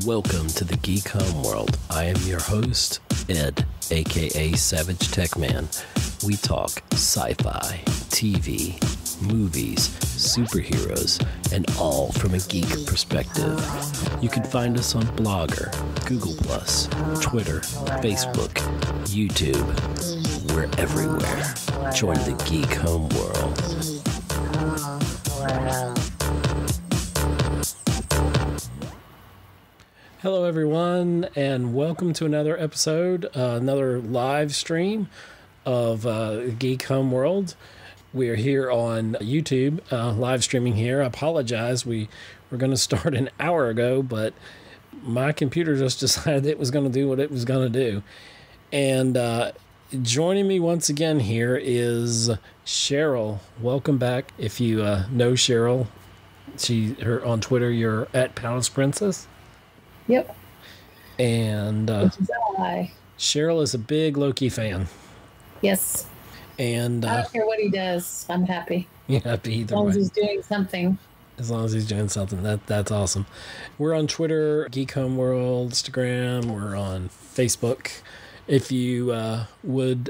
Welcome to the Geek Homeworld. I am your host, Ed, aka Savage Tech Man. We talk sci-fi, TV, movies, superheroes, and all from a geek perspective. You can find us on Blogger, Google+, Twitter, Facebook, YouTube. We're everywhere. Join the Geek Homeworld. Hello, everyone, and welcome to another episode, another live stream of Geek Homeworld. We are here on YouTube, live streaming here. I apologize. We were going to start an hour ago, but my computer just decided it was going to do what it was going to do. And joining me once again here is Cheryl. Welcome back. If you know Cheryl, her on Twitter, you're at PalacePrincess. Yep. And Cheryl is a big Loki fan. Yes. And I don't care what he does. I'm happy. You're happy either way. As long as he's doing something. As long as he's doing something. That's awesome. We're on Twitter, Geek Homeworld, Instagram. We're on Facebook. If you would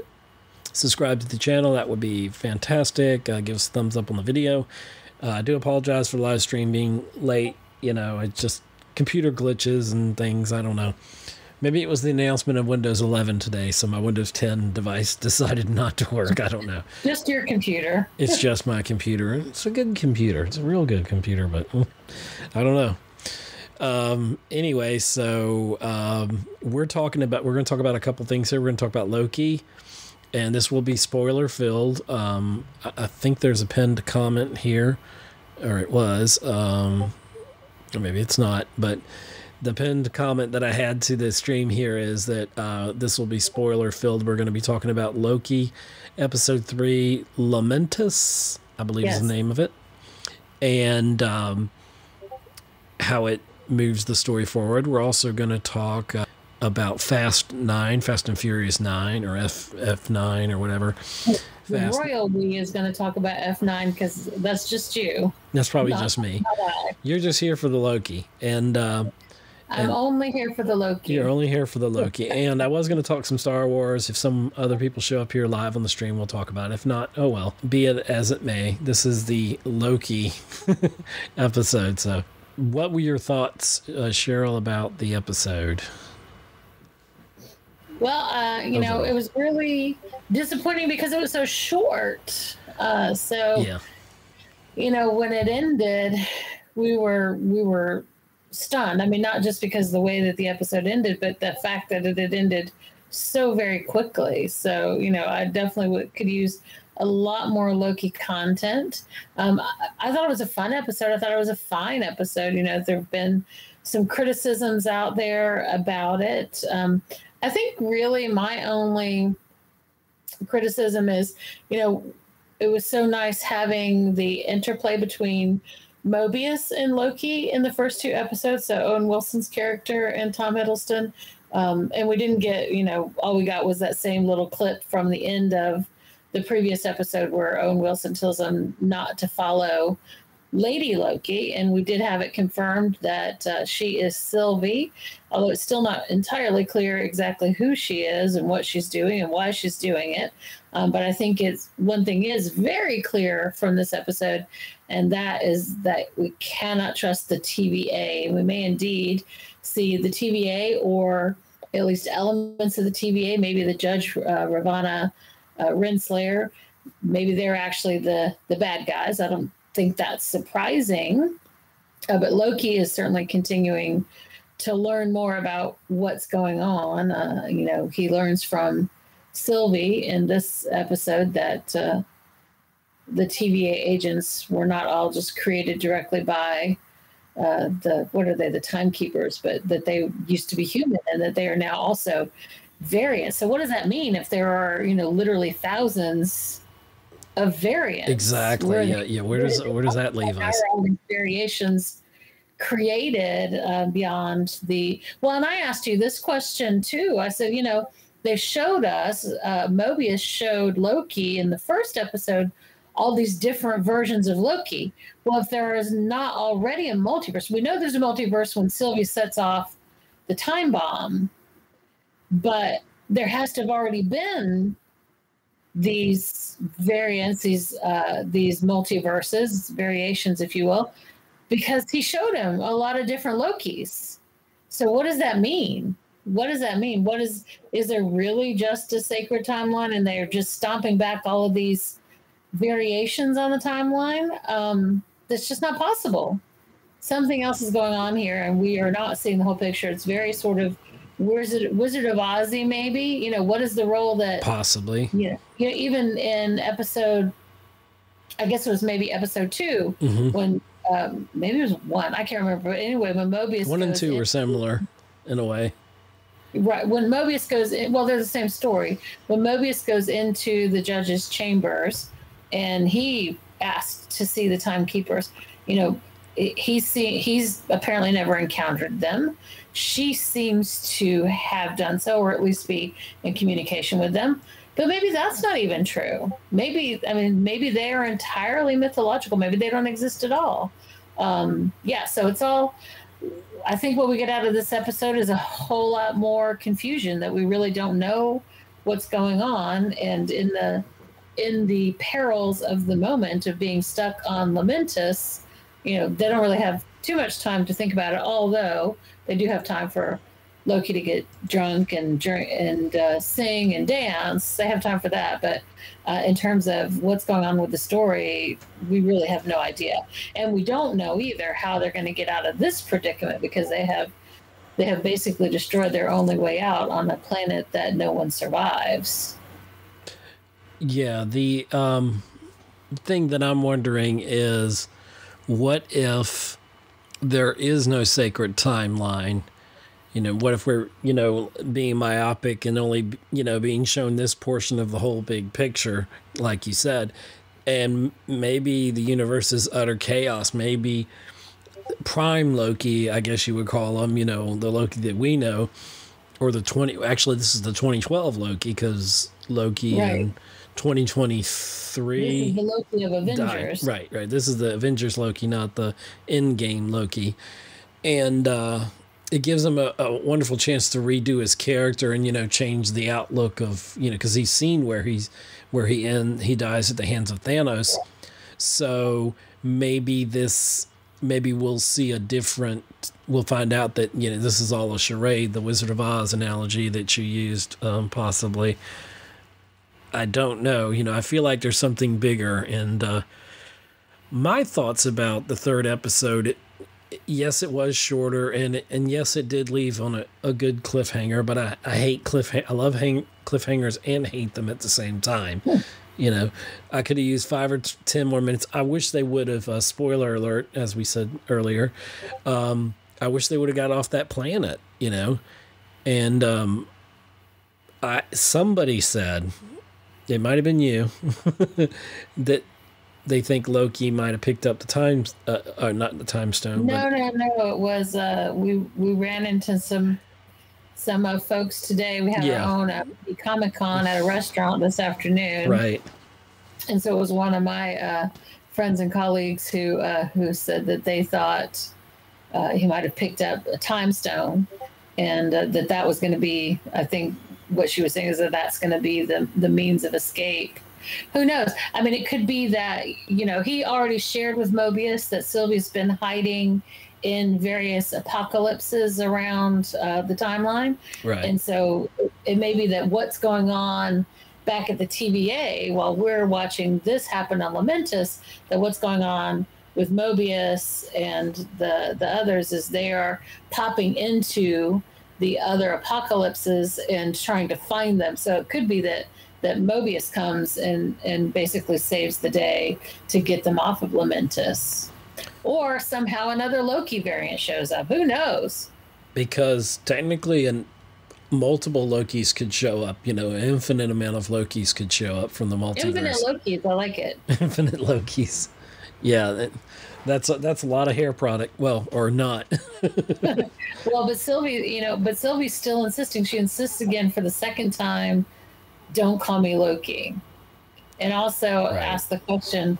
subscribe to the channel, that would be fantastic. Give us a thumbs up on the video. I do apologize for the live stream being late. You know, it's just computer glitches and things. I don't know. Maybe it was the announcement of Windows 11 today, so my Windows 10 device decided not to work. I don't know. Just your computer. It's just my computer. It's a good computer. It's a real good computer, but I don't know. Anyway, so we're going to talk about a couple things here. We're going to talk about Loki, and this will be spoiler filled. I think there's a pinned comment here, or it was. Or maybe it's not, but the pinned comment that I had to the stream here is that this will be spoiler filled. We're going to be talking about Loki, episode 3, Lamentis, I believe is the name of it, and how it moves the story forward. We're also going to talk about Fast and Furious 9, or F9 or whatever. The Royal We is going to talk about F9 because that's just you. That's probably just me. You're just here for the Loki. And I'm only here for the Loki. You're only here for the Loki. And I was going to talk some Star Wars. If some other people show up here live on the stream, we'll talk about it. If not, oh well. Be it as it may. This is the Loki episode. So what were your thoughts, Cheryl, about the episode? Well, it was really disappointing because it was so short. When it ended, we were stunned. I mean, not just because of the way that the episode ended, but the fact that it had ended so very quickly. So, I definitely could use a lot more Loki content. I thought it was a fun episode. I thought it was a fine episode. There have been some criticisms out there about it. I think really my only criticism is, it was so nice having the interplay between Mobius and Loki in the first 2 episodes. So Owen Wilson's character and Tom Hiddleston. And we didn't get, all we got was that same little clip from the end of the previous episode where Owen Wilson tells him not to follow Lady Loki, and we did have it confirmed that she is Sylvie, although it's still not entirely clear exactly who she is and what she's doing and why she's doing it. But I think one thing is very clear from this episode, and that is that we cannot trust the TVA. We may indeed see the TVA, or at least elements of the TVA, maybe the Judge Ravonna Renslayer, maybe they're actually the bad guys. I don't think that's surprising, but Loki is certainly continuing to learn more about what's going on. He learns from Sylvie in this episode that the TVA agents were not all just created directly by the timekeepers, but that they used to be human and that they are now also variants. So what does that mean if there are literally thousands of variants? Exactly. Yeah. Where does that leave us? Variations created beyond the. Well, and I asked you this question too. I said, they showed us Mobius showed Loki in the first episode all these different versions of Loki. Well, if there is not already a multiverse, we know there's a multiverse when Sylvie sets off the time bomb, but there has to have already been these variants, these multiverses, variations, if you will, because he showed him a lot of different Lokis. So what does that mean? What does that mean? Is there really just a sacred timeline and they're just stomping back all of these variations on the timeline? That's just not possible. Something else is going on here and we are not seeing the whole picture. It's very sort of Wizard of Ozzy, maybe. You know, what is the role that possibly? Yeah, even in episode, I guess it was maybe episode 2, when maybe it was 1. I can't remember. But anyway, when Mobius 1 and 2 were similar in a way. Right. When Mobius goes in, well, they're the same story. When Mobius goes into the judge's chambers and he asked to see the timekeepers, you know, he's apparently never encountered them. She seems to have done so, or at least be in communication with them. But maybe that's not even true. Maybe they are entirely mythological. Maybe they don't exist at all. So it's all, I think what we get out of this episode is a whole lot more confusion, that we really don't know what's going on. And in the perils of the moment of being stuck on Lamentis, you know, they don't really have too much time to think about it, although they do have time for Loki to get drunk and sing and dance. They have time for that. But in terms of what's going on with the story, we really have no idea. And we don't know either how they're going to get out of this predicament, because they have basically destroyed their only way out on a planet that no one survives. Yeah, the thing that I'm wondering is, what if there is no sacred timeline? You know, what if we're, you know, being myopic and only, you know, being shown this portion of the whole big picture, like you said, and maybe the universe is utter chaos. Maybe prime Loki, I guess you would call him, you know, the Loki that we know, or this is the 2012 Loki, because Loki in 2023 this is the Loki of Avengers. Died. Right. This is the Avengers Loki, not the Endgame Loki. And it gives him a wonderful chance to redo his character and, you know, change the outlook of, you know, because he's seen where he dies at the hands of Thanos. So maybe we'll see we'll find out that, you know, this is all a charade, the Wizard of Oz analogy that you used, possibly. I don't know. You know, I feel like there's something bigger. And my thoughts about the third episode, yes, it was shorter, and yes, it did leave on a good cliffhanger, but I hate I love cliffhangers and hate them at the same time. You know, I could have used 5 or 10 more minutes. I wish they would have, spoiler alert, as we said earlier, I wish they would have got off that planet, you know. And somebody said, it might have been you, that they think Loki might have picked up the time, or not the time stone. No. It was we ran into some folks today. We had our own Comic-Con at a restaurant this afternoon, right? And so it was one of my friends and colleagues who said that they thought he might have picked up a time stone, and that was going to be, I think what she was saying is that's going to be the means of escape. Who knows? I mean, it could be that, you know, he already shared with Mobius that Sylvie's been hiding in various apocalypses around the timeline. Right. And so it may be that what's going on back at the TVA while we're watching this happen on Lamentis, that what's going on with Mobius and the others is they are popping into the other apocalypses and trying to find them. So it could be that Mobius comes and basically saves the day to get them off of Lamentis. Or somehow another Loki variant shows up. Who knows? Because technically multiple Lokis could show up. You know, an infinite amount of Lokis could show up from the multiverse. Infinite Lokis, I like it. Infinite Lokis. Yeah, that's a lot of hair product. Well, or not. Well, but Sylvie's still insisting. She insists again for the second time, don't call me Loki. And also ask the question,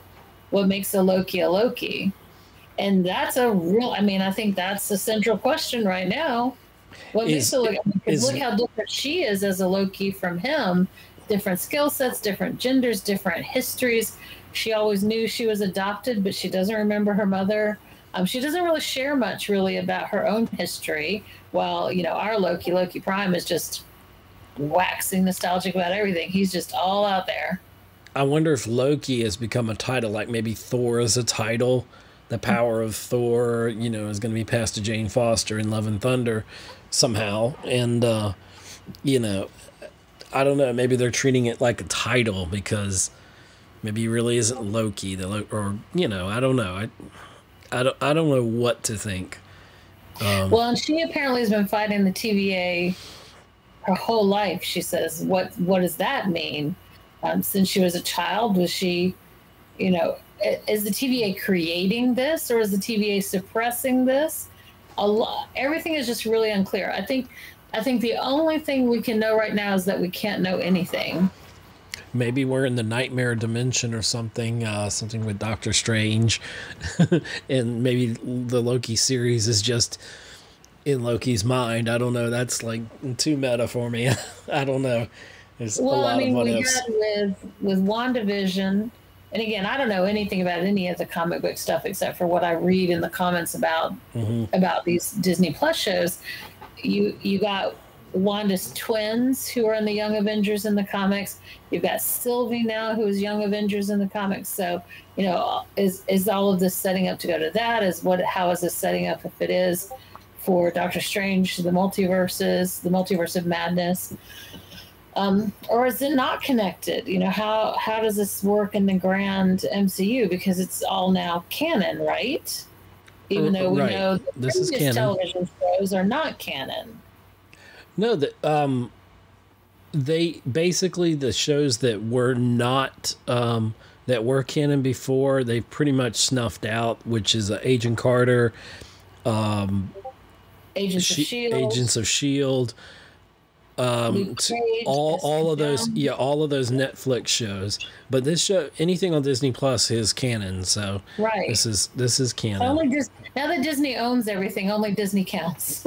what makes a Loki? And that's I think that's the central question right now. Well, it makes it look, is look how different she is as a Loki from him. Different skill sets, different genders, different histories. She always knew she was adopted, but she doesn't remember her mother. She doesn't really share much really about her own history. While, our Loki, Loki Prime, is just waxing nostalgic about everything. He's just all out there. I wonder if Loki has become a title, like maybe Thor is a title. The power of Thor, is going to be passed to Jane Foster in Love and Thunder somehow. And, I don't know. Maybe they're treating it like a title because maybe he really isn't Loki. Or I don't know. I don't know what to think. Well, and she apparently has been fighting the TVA her whole life. She says, "What does that mean?" Since she was a child, was she, is the TVA creating this, or is the TVA suppressing this? Everything is just really unclear. I think the only thing we can know right now is that we can't know anything. Maybe we're in the nightmare dimension or something, something with Doctor Strange. And maybe the Loki series is just in Loki's mind. I don't know. That's like too meta for me. I don't know. There's a lot of what we ifs. had with WandaVision, and again, I don't know anything about any of the comic book stuff except for what I read in the comments about these Disney Plus shows. You got Wanda's twins who are in the Young Avengers in the comics. You've got Sylvie now, who is Young Avengers in the comics. So, is all of this setting up to go to that? How is this setting up, if it is, for Doctor Strange, the multiverse of madness? Or is it not connected? How does this work in the grand MCU? Because it's all now canon, right? Even though we know the previous television shows are not canon. No, they basically, the shows that were not that were canon before, they've pretty much snuffed out, which is Agent Carter, Agents of S.H.I.E.L.D., all of those Netflix shows. But this show, anything on Disney Plus, is canon. So right, this is canon. Now that Disney owns everything, only Disney counts.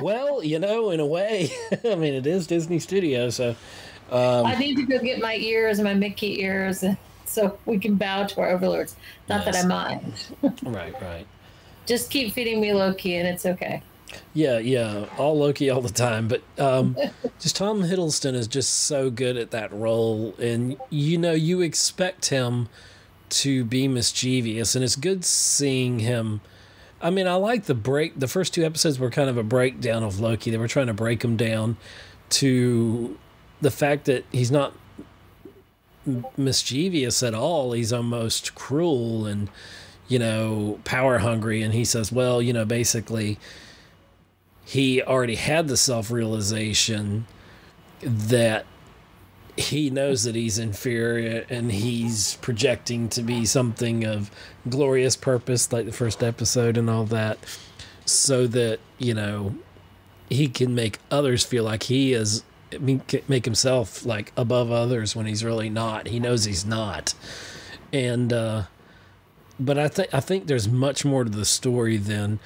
Well, in a way, I mean, it is Disney Studios, so I need to go get my ears, my Mickey ears, so we can bow to our overlords. Not that I mind. Right. Just keep feeding me Loki, and it's okay. Yeah, all Loki all the time. But just Tom Hiddleston is just so good at that role, and you expect him to be mischievous, and it's good seeing him. I mean, I like the first two episodes were kind of a breakdown of Loki. They were trying to break him down to the fact that he's not mischievous at all. He's almost cruel and, power hungry. And he says, well, basically he already had the self-realization that he knows that he's inferior and he's projecting to be something of glorious purpose, like the first episode and all that, so that, he can make others feel like he is, make himself like above others when he's really not. He knows he's not. And, but I think there's much more to the story than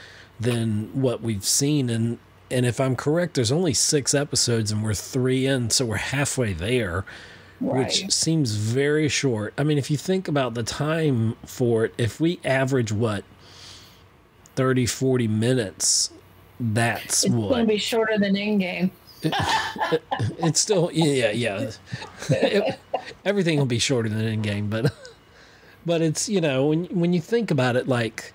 what we've seen. And if I'm correct, there's only 6 episodes and we're 3 in, so we're halfway there, right, which seems very short. I mean, if you think about the time for it, if we average 30, 40 minutes, it's going to be shorter than Endgame. It's still, yeah. Everything will be shorter than Endgame, but it's, when you think about it, like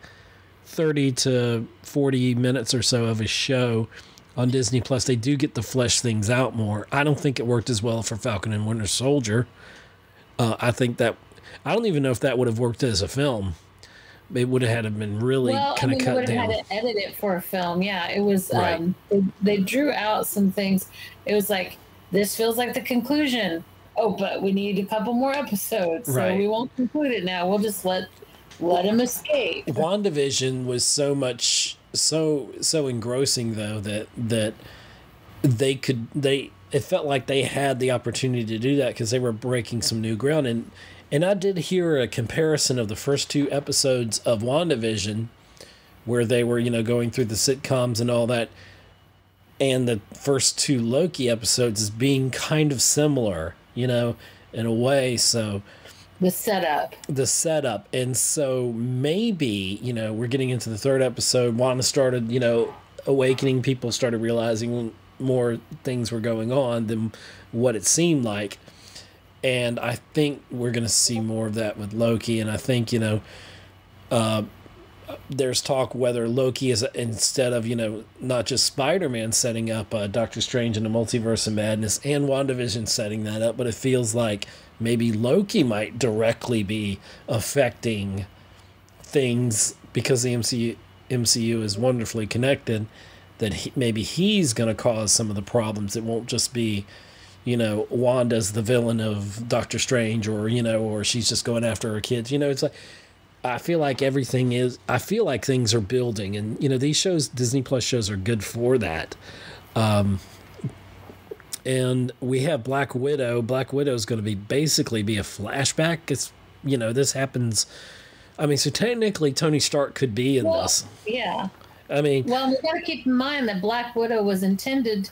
30 to 40 minutes or so of a show on Disney Plus, they do get to flesh things out more. I don't think it worked as well for Falcon and Winter Soldier. I don't even know if that would have worked as a film. It would have had to been really kind of cut down. They would have had to edit it for a film. Yeah, it was. Right. They drew out some things. It was like, this feels like the conclusion. Oh, but we need a couple more episodes, so we won't conclude it now. We'll just let him escape. WandaVision was so engrossing though that it felt like they had the opportunity to do that because they were breaking some new ground. And I did hear a comparison of the first 2 episodes of WandaVision where they were, going through the sitcoms and all that. and the first two Loki episodes as being kind of similar, in a way. So the setup. And so maybe, we're getting into the third episode. Wanda started, awakening. People started realizing more things were going on than what it seemed like. And I think we're going to see more of that with Loki. And I think, there's talk whether Loki is, instead of, not just Spider-Man setting up Doctor Strange in the Multiverse of Madness and WandaVision setting that up, but it feels like maybe Loki might directly be affecting things because the MCU is wonderfully connected, that maybe he's going to cause some of the problems. It won't just be, Wanda's the villain of Doctor Strange, or she's just going after her kids. It's like, I feel like things are building, and these shows, Disney Plus shows, are good for that. And we have Black Widow. Black Widow is going to basically be a flashback. It's this happens. I mean, so technically Tony Stark could be in this. Yeah. I mean, well, we got to keep in mind that Black Widow was intended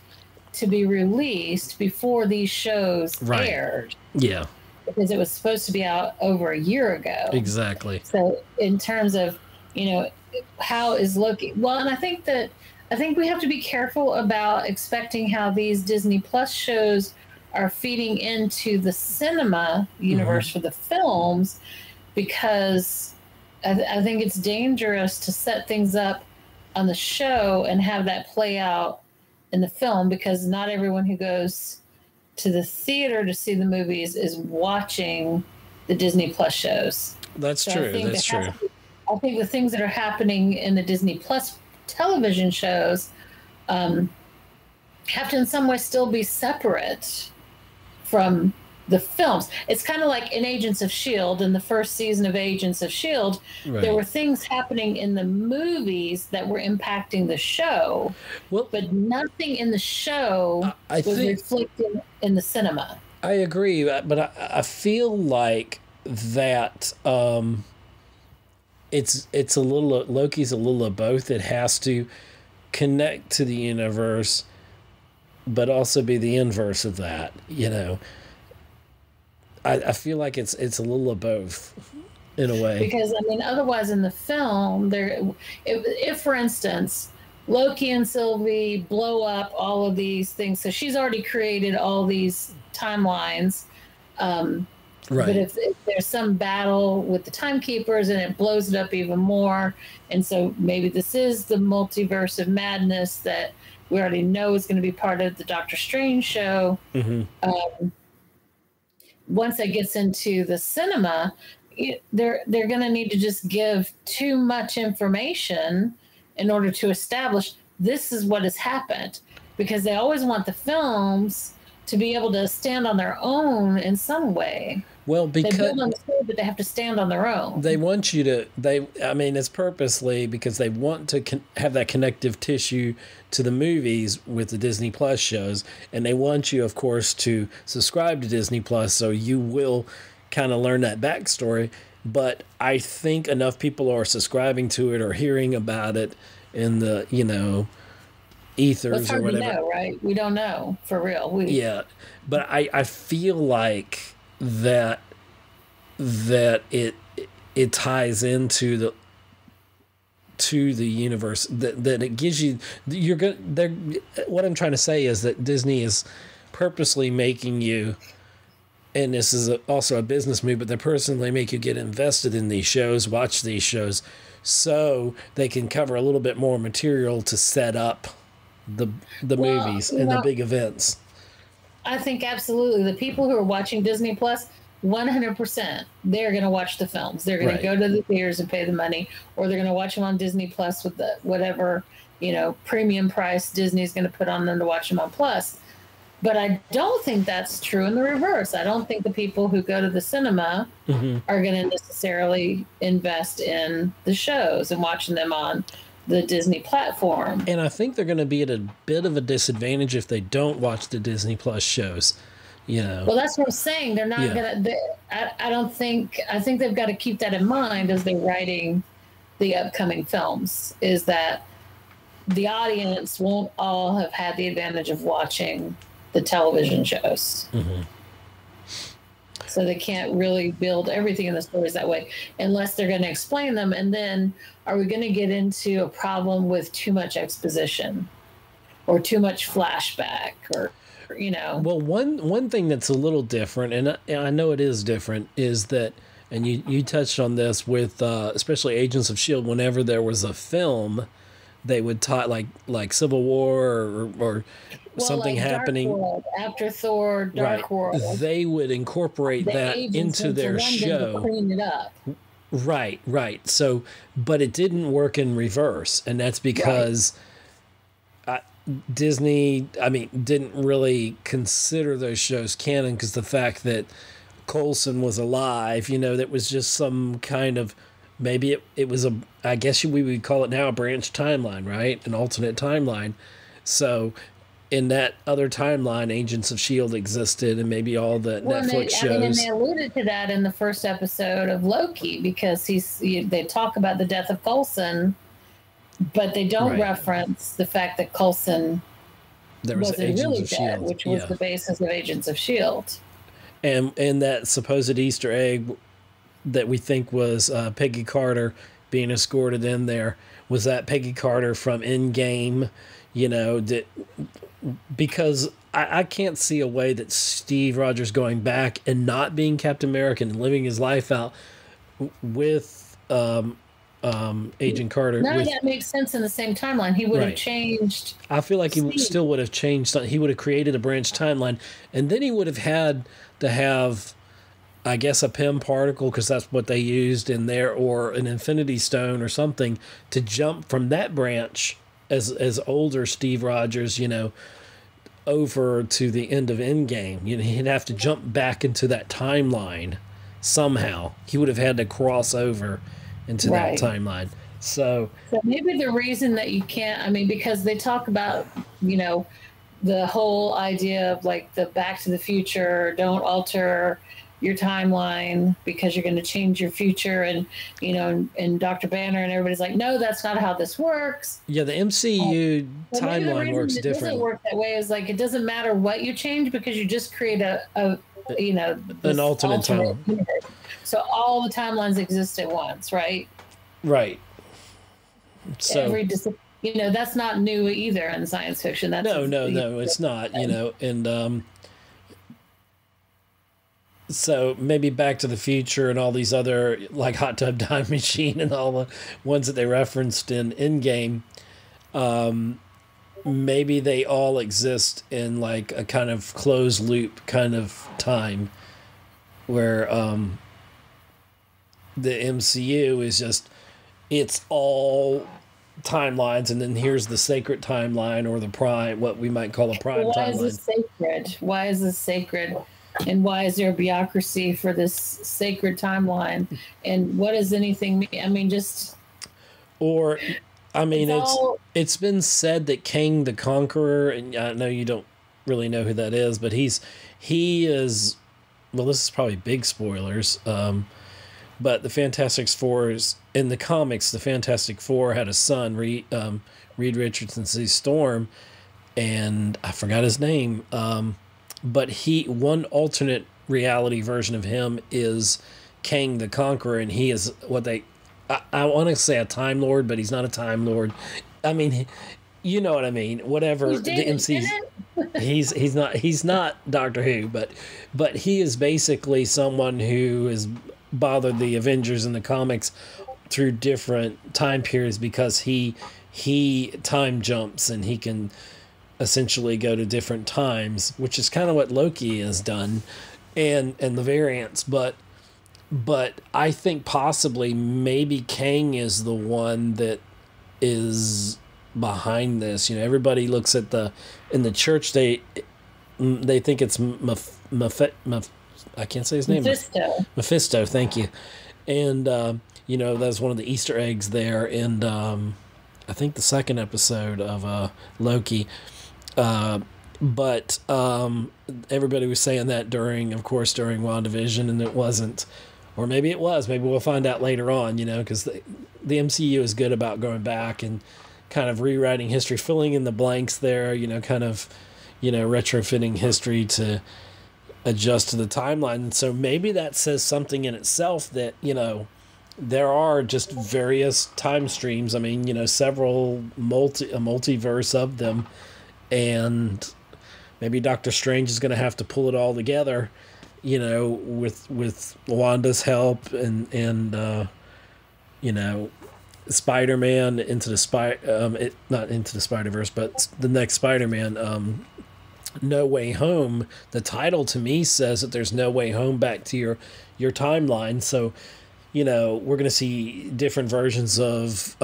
to be released before these shows aired. Yeah. Because it was supposed to be out over a year ago. Exactly. So in terms of, how is Loki? Well, and I think we have to be careful about expecting how these Disney Plus shows are feeding into the cinema universe for the films, because I think it's dangerous to set things up on the show and have that play out in the film, because not everyone who goes to the theater to see the movies is watching the Disney Plus shows. That's true. That's true. I think the things that are happening in the Disney Plus television shows have to in some way still be separate from the films. It's kind of like in Agents of S.H.I.E.L.D. in the first season of Agents of S.H.I.E.L.D. Right. There were things happening in the movies that were impacting the show, but nothing in the show was reflected in the cinema. I agree, but I feel like that it's a little, Loki's a little of both. It has to connect to the universe, but also be the inverse of that, I feel like it's a little of both in a way. Because, otherwise in the film, if for instance, Loki and Sylvie blow up all of these things, so she's already created all these timelines. Right. But if there's some battle with the Timekeepers and it blows it up even more, and so maybe this is the Multiverse of Madness that we already know is going to be part of the Doctor Strange show. Once it gets into the cinema, they're going to need to just give too much information in order to establish this is what has happened, because they always want the films to be able to stand on their own in some way. Well, because they build on the story, but they have to stand on their own. They want you to. It's purposely because they want to have that connective tissue to the movies with the Disney Plus shows, and they want you, of course, to subscribe to Disney Plus, so you will kind of learn that backstory. But I think enough people are subscribing to it or hearing about it in the ethers or whatever. To know, right? We don't know for real. Yeah, but I feel like that it ties into the universe, that it gives you, what I'm trying to say is that Disney is purposely making you, and this is also a business move, but they personally make you get invested in these shows, watch these shows, so they can cover a little bit more material to set up the movies and the big events. I think absolutely. The people who are watching Disney Plus, 100%, they're going to watch the films. They're going to go to the theaters and pay the money, or they're going to watch them on Disney Plus with the whatever, premium price Disney's going to put on them to watch them on Plus. But I don't think that's true in the reverse. I don't think the people who go to the cinema are going to necessarily invest in the shows and watching them on the Disney platform. And I think they're going to be at a bit of a disadvantage if they don't watch the Disney Plus shows. Well, that's what I'm saying. They're not going to. I think they've got to keep that in mind as they're writing the upcoming films. Is that the audience won't all have had the advantage of watching the television shows. Mm-hmm. So they can't really build everything in the stories that way unless they're going to explain them. And then are we going to get into a problem with too much exposition or too much flashback or, you know? Well, one thing that's a little different, and I know it is different, is that, and you touched on this with especially Agents of S.H.I.E.L.D., whenever there was a film, they would tie like Civil War or something like happening. Dark World, after Thor, Dark World. They would incorporate that into their show. To clean it up. Right. So, but it didn't work in reverse, and that's because Disney, didn't really consider those shows canon because the fact that Coulson was alive, that was just some kind of, maybe it was I guess we would call it now a branch timeline, right? An alternate timeline. So in that other timeline, Agents of S.H.I.E.L.D. existed, and maybe all the Netflix shows. And they alluded to that in the first episode of Loki because they talk about the death of Coulson, but they don't reference the fact that Coulson wasn't really dead, which was the basis of Agents of S.H.I.E.L.D. And that supposed Easter egg that we think was Peggy Carter being escorted in there, was that Peggy Carter from Endgame, because I can't see a way that Steve Rogers going back and not being Captain America and living his life out with Agent Carter. None of that makes sense in the same timeline. He would have changed. I feel like he still would have changed something. He would have created a branch timeline, and then he would have had to have, I guess, a Pym particle, because that's what they used in there, or an Infinity Stone or something to jump from that branch as older Steve Rogers, over to the end of Endgame. He'd have to jump back into that timeline somehow. He would have had to cross over into that timeline. So maybe the reason that you can't, because they talk about, the whole idea of like the Back to the Future, don't alter your timeline because you're going to change your future, and and Dr. Banner and everybody's like, no, that's not how this works. Yeah, the MCU timeline works different. It doesn't work that way. Is like it doesn't matter what you change because you just create an alternate timeline. So all the timelines exist at once, right? Right. So that's not new either in science fiction. That's no, it's not. And so maybe Back to the Future and all these other, like Hot Tub Time Machine and all the ones that they referenced in Endgame, maybe they all exist in like a kind of closed loop kind of time where the MCU is just, it's all timelines, and then here's the sacred timeline, or the prime, what we might call a prime timeline. Why is this sacred? Why is this sacred? And why is there a bureaucracy for this sacred timeline? And what does anything mean? It's been said that King the Conqueror, and I know you don't really know who that is, but he is, well, this is probably big spoilers, but the Fantastic Four is, in the comics, the Fantastic Four had a son, Reed Richardson's Storm, and I forgot his name, but one alternate reality version of him is Kang the Conqueror, and he is what I want to say a Time Lord, but he's not a Time Lord. You know what I mean. Whatever the MC, he's not Doctor Who, but he is basically someone who has bothered the Avengers in the comics through different time periods because he time jumps and he can essentially go to different times, which is kind of what Loki has done, and the variants. But I think possibly maybe Kang is the one that is behind this. Everybody looks at in the church, they think it's I can't say his name. Mephisto, thank you. And that's one of the Easter eggs there, and I think the second episode of Loki. But everybody was saying that during WandaVision, and it wasn't. Or maybe it was. Maybe we'll find out later on, because the MCU is good about going back and kind of rewriting history, filling in the blanks there, kind of, retrofitting history to adjust to the timeline. And so maybe that says something in itself that, there are just various time streams. I mean, several a multiverse of them, and maybe Doctor Strange is going to have to pull it all together, with Wanda's help and Spider-Man into the not into the Spider-Verse, but the next Spider-Man, No Way Home. The title to me says that there's no way home back to your timeline. So, we're going to see different versions of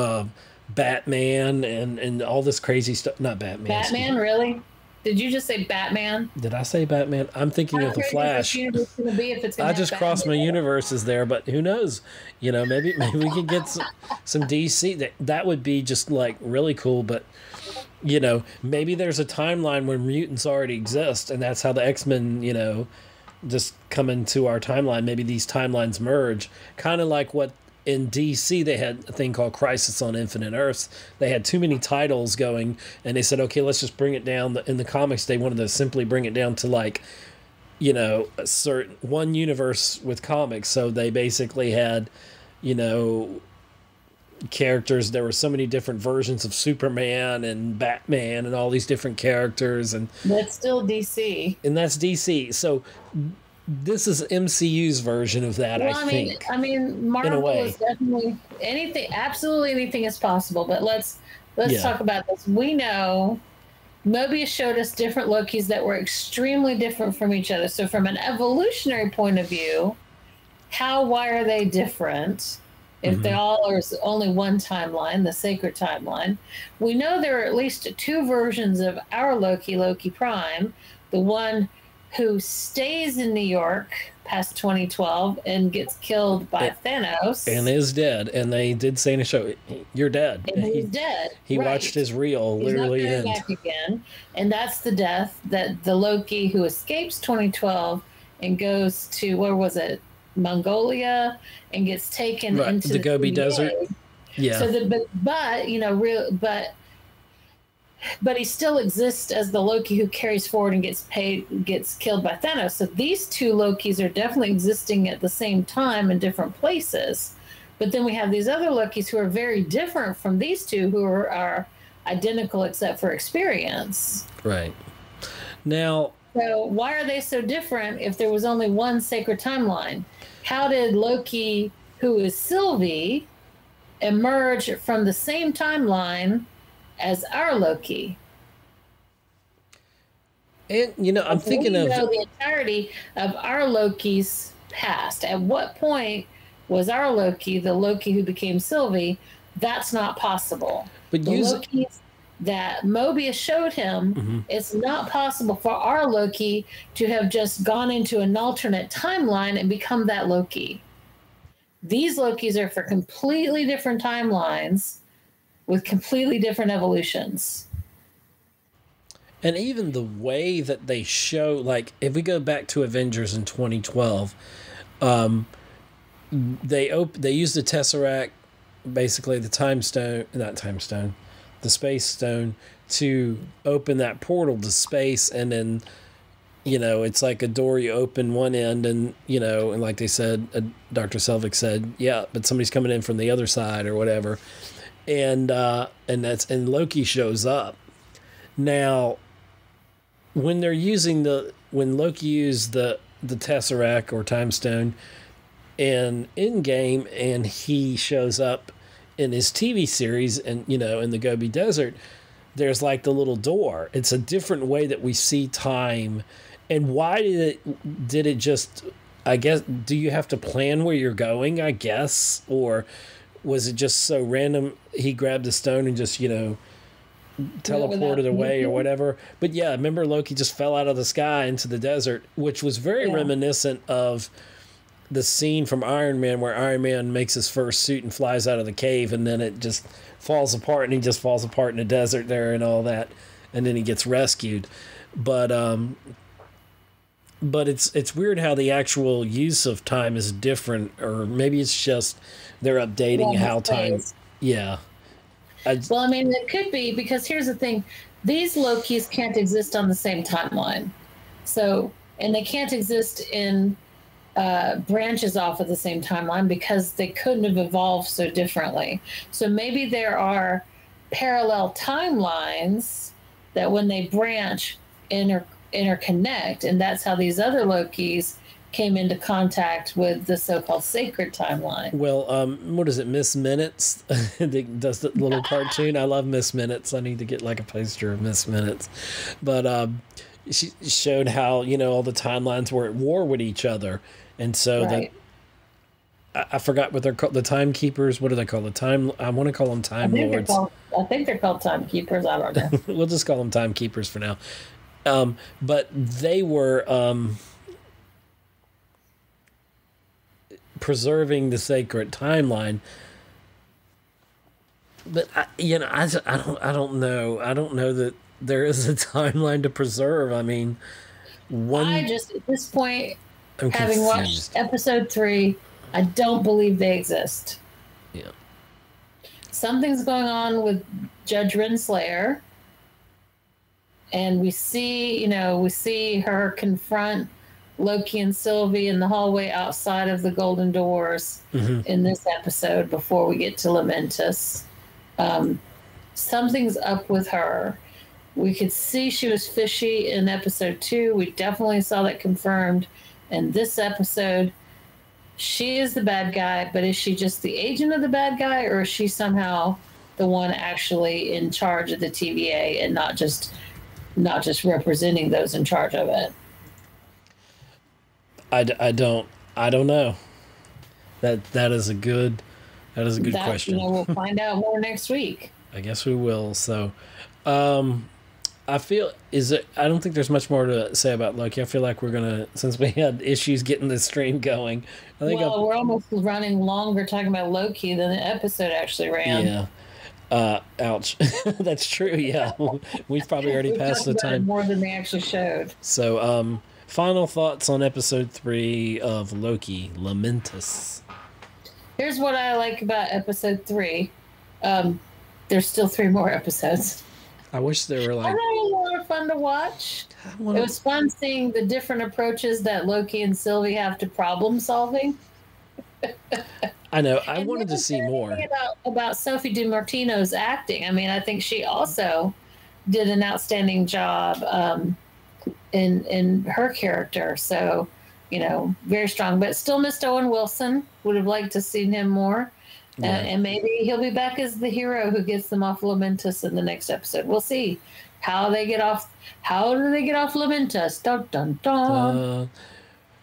Batman and all this crazy stuff. Not Batman. Batman, really? Did you just say Batman? Did I say Batman? I'm thinking of the Flash. I just crossed my universes there, but who knows? Maybe we can get some DC. That would be just like really cool. But maybe there's a timeline where mutants already exist, and that's how the X-Men, just come into our timeline. Maybe these timelines merge, kind of like what in DC they had a thing called Crisis on Infinite Earths. They had too many titles going, and they said, okay, let's just bring it down. In the comics, they wanted to simply bring it down to like, a certain one universe with comics. So they basically had, characters. There were so many different versions of Superman and Batman and all these different characters, and that's still DC. And that's DC. So this is MCU's version of that. Well, I think. I mean, Marvel is definitely anything. Absolutely anything is possible. But let's talk about this. We know Mobius showed us different Lokis that were extremely different from each other. So from an evolutionary point of view, why are they different? If they all are only one timeline, the sacred timeline, we know there are at least two versions of our Loki, Loki Prime, the one who stays in New York past 2012 and gets killed by Thanos. And is dead. And they did say in the show, you're dead. And he's dead. He watched his reel literally end. Back again. And that's the death that the Loki who escapes 2012 and goes to, where was it? Mongolia, and gets taken into the Gobi Desert. Yeah. So but he still exists as the Loki who carries forward and gets killed by Thanos. So these two Lokis are definitely existing at the same time in different places. But then we have these other Lokis who are very different from these two, who are identical except for experience. Right. Now, so why are they so different if there was only one sacred timeline? How did Loki, who is Sylvie, emerge from the same timeline as our Loki? And, I'm thinking of the entirety of our Loki's past. At what point was our Loki, the Loki who became Sylvie? That's not possible. But Lokis that Mobius showed him, it's not possible for our Loki to have just gone into an alternate timeline and become that Loki. These Lokis are for completely different timelines with completely different evolutions. And even the way that they show, like, if we go back to Avengers in 2012, they used the Tesseract, basically the the Space Stone, to open that portal to space, and then, it's like a door you open one end, and, and like they said, Dr. Selvig said, yeah, but somebody's coming in from the other side or whatever. And Loki shows up. Now, when Loki used the Tesseract or Time Stone in Endgame, and he shows up in his TV series and, in the Gobi Desert, there's like the little door. It's a different way that we see time. And why did it just, I guess, do you have to plan where you're going, I guess? Or was it just so random? He grabbed the stone and just, teleported away or whatever. But yeah, remember Loki just fell out of the sky into the desert, which was very reminiscent of the scene from Iron Man where Iron Man makes his first suit and flies out of the cave, and then it just falls apart, and he just falls apart in the desert there and all that, and then he gets rescued. But it's weird how the actual use of time is different, or maybe it's just they're updating how time. Yeah. Well, I mean, it could be, because here's the thing. These Lokis can't exist on the same timeline. So, and they can't exist in branches off of the same timeline because they couldn't have evolved so differently. So maybe there are parallel timelines that when they branch, interconnect, and that's how these other Lokis came into contact with the so-called sacred timeline. Well, what is it, Miss Minutes? That does the little cartoon. I love Miss Minutes. I need to get like a poster of Miss Minutes. But she showed how, you know, all the timelines were at war with each other. And so Right. I forgot what they're called. The timekeepers. What do they call the I want to call them time lords. I think they're called timekeepers. I don't know. We'll just call them timekeepers for now. But they were preserving the sacred timeline. But I don't know. I don't know that there is a timeline to preserve. I mean, I just, at this point, I'm having confused. watched episode 3, I don't believe they exist. Yeah. Something's going on with Judge Renslayer, and we see her confront Loki and Sylvie in the hallway outside of the Golden Doors in this episode before we get to Lamentis. Something's up with her. We could see she was fishy in episode 2. We definitely saw that confirmed in this episode. She is the bad guy, but is she just the agent of the bad guy, or is she somehow the one actually in charge of the TVA and not just representing those in charge of it? I don't know. That is a good question. We'll find out more next week. I guess we will. So, I don't think there's much more to say about Loki. I feel like we're gonna, since we had issues getting the stream going. We're almost running longer talking about Loki than the episode actually ran. Yeah. Ouch. That's true. Yeah, we've probably already passed the time more than they actually showed. So, final thoughts on episode 3 of Loki, Lamentis. Here's what I like about episode 3. There's still 3 more episodes. I wish there were like. I thought it was a lot of fun to watch. It was fun seeing the different approaches that Loki and Sylvie have to problem solving. I know. I wanted to see more. About Sophie DiMartino's acting. I mean, I think she also did an outstanding job in her character. So, very strong. But still missed Owen Wilson. Would have liked to see him more. Yeah. And maybe he'll be back as the hero who gets them off Lamentis in the next episode. We'll see how they get off. How do they get off Lamentis? Dun, dun, dun.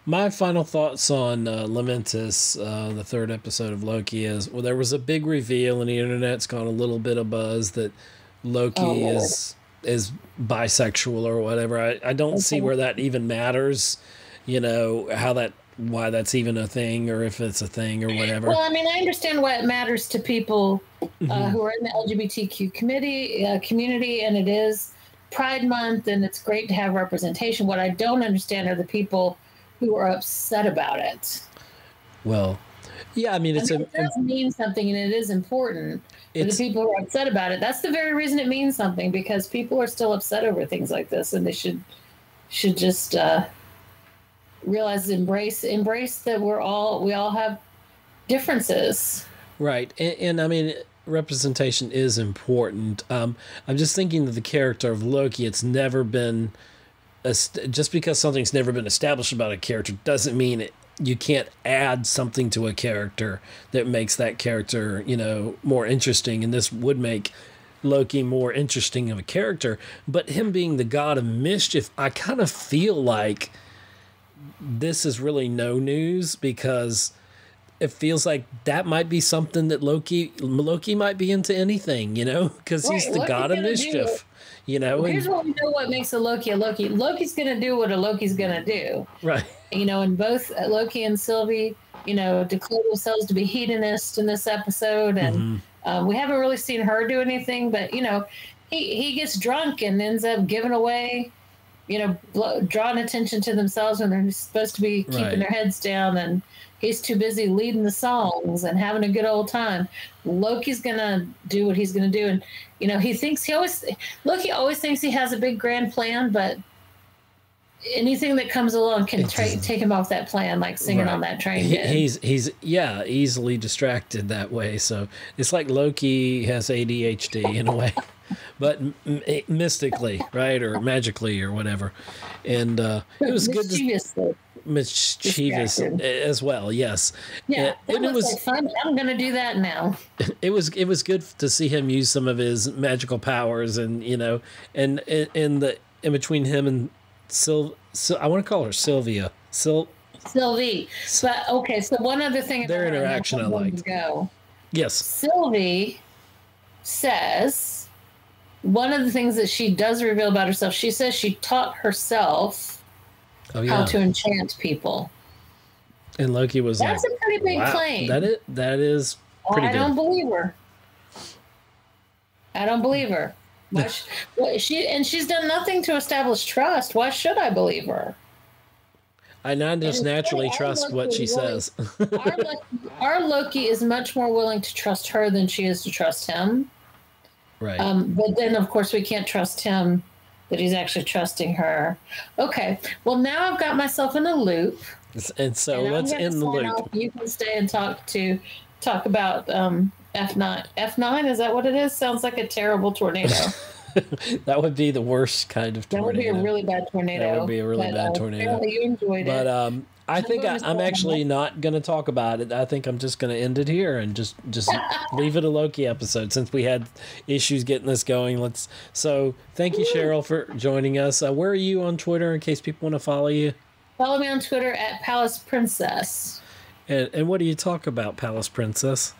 My final thoughts on Lamentis, the 3rd episode of Loki, is, well, there was a big reveal, and the internet's got a little bit of buzz that Loki is bisexual or whatever. I don't see where that even matters. Why that's even a thing, or if it's a thing or whatever. Well, I mean, I understand why it matters to people who are in the LGBTQ community, and it is Pride Month, and it's great to have representation. What I don't understand are the people who are upset about it. Well, yeah, I mean, it does mean something, and it is important. But the people who are upset about it, that's the very reason it means something, because people are still upset over things like this, and they should just realize, embrace that we all have differences. Right. And I mean, representation is important. I'm just thinking of the character of Loki. It's never been, just because something's never been established about a character doesn't mean you can't add something to a character that makes that character, more interesting. And this would make Loki more interesting of a character. But him being the god of mischief, I kind of feel like this is really no news, because it feels like that might be something that Loki might be into anything, because he's the god of mischief, Here's what we know what makes a Loki a Loki. Loki's going to do what a Loki's going to do. Right. And both Loki and Sylvie, declare themselves to be hedonists in this episode. And we haven't really seen her do anything, but, he gets drunk and ends up giving away drawing attention to themselves when they're supposed to be keeping their heads down, and he's too busy leading the songs and having a good old time. Loki's gonna do what he's gonna do, and Loki always thinks he has a big grand plan, but anything that comes along can take him off that plan, like singing on that train. He's easily distracted that way. So it's like Loki has ADHD in a way, but mystically, right, or magically, or whatever. And it was good. Mischievous as well. Yes. Yeah, and it was like fun. I'm going to do that now. It was good to see him use some of his magical powers, and and in between him and I want to call her Sylvie. But okay, so one other thing their interaction I liked. Yes. Sylvie says one of the things that she does reveal about herself, she says she taught herself how to enchant people. And Loki was That's a pretty big claim. That is pretty good. I don't believe her. She's done nothing to establish trust. Why should I believe her? I just naturally trust what she says. Our Loki is much more willing to trust her than she is to trust him. Right. But then, of course, we can't trust him that he's actually trusting her. Okay. Well, now I've got myself in a loop. And so let's end the loop. You can stay and talk about F9. F9, is that what it is? Sounds like a terrible tornado. That would be the worst kind of tornado. That would be a really bad tornado. That would be a really bad tornado. Apparently you enjoyed it. But I think I'm actually not going to talk about it. I think I'm just going to end it here and just leave it a Loki episode, since we had issues getting this going. So thank you, Cheryl, for joining us. Where are you on Twitter, in case people want to follow you? Follow me on Twitter at PalacePrincess. And what do you talk about, Princess?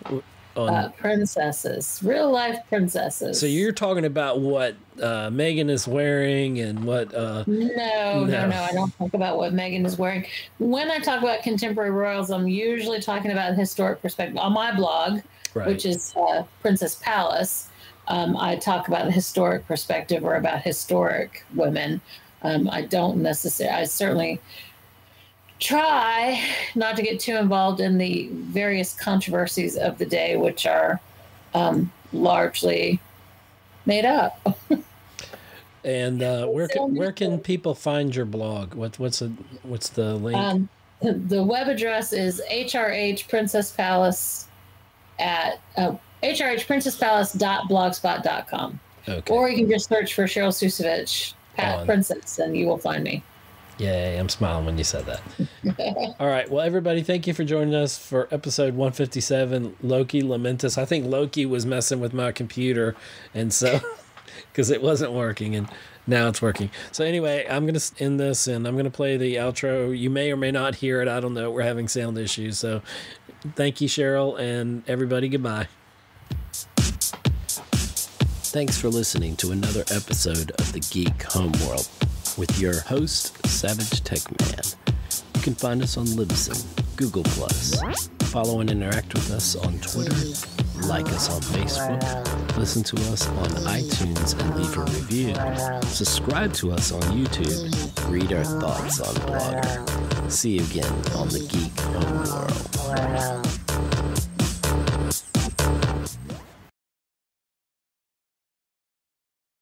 Princesses, real life princesses. So you're talking about what Megan is wearing and what? No, I don't talk about what Megan is wearing. When I talk about contemporary royals, I'm usually talking about historic perspective. On my blog, which is Princess Palace, I talk about a historic perspective or about historic women. I certainly try not to get too involved in the various controversies of the day, which are largely made up. And where can people find your blog? What's the link? The web address is HRH Princess Palace at hrhprincesspalace.blogspot.com. Okay. Or you can just search for Cheryl Ciucevich Princess, and you will find me. Yay, I'm smiling when you said that. All right. Well, everybody, thank you for joining us for episode 157, Loki Lamentis. I think Loki was messing with my computer, and so, because it wasn't working, and now it's working. So anyway, I'm going to end this, and I'm going to play the outro. You may or may not hear it. I don't know. We're having sound issues. So thank you, Cheryl, and everybody, goodbye. Thanks for listening to another episode of the Geek Homeworld with your host, Savage Tech Man. You can find us on Libsyn, Google+, follow and interact with us on Twitter, like us on Facebook, listen to us on iTunes and leave a review, subscribe to us on YouTube, read our thoughts on Blogger. See you again on the Geek Homeworld.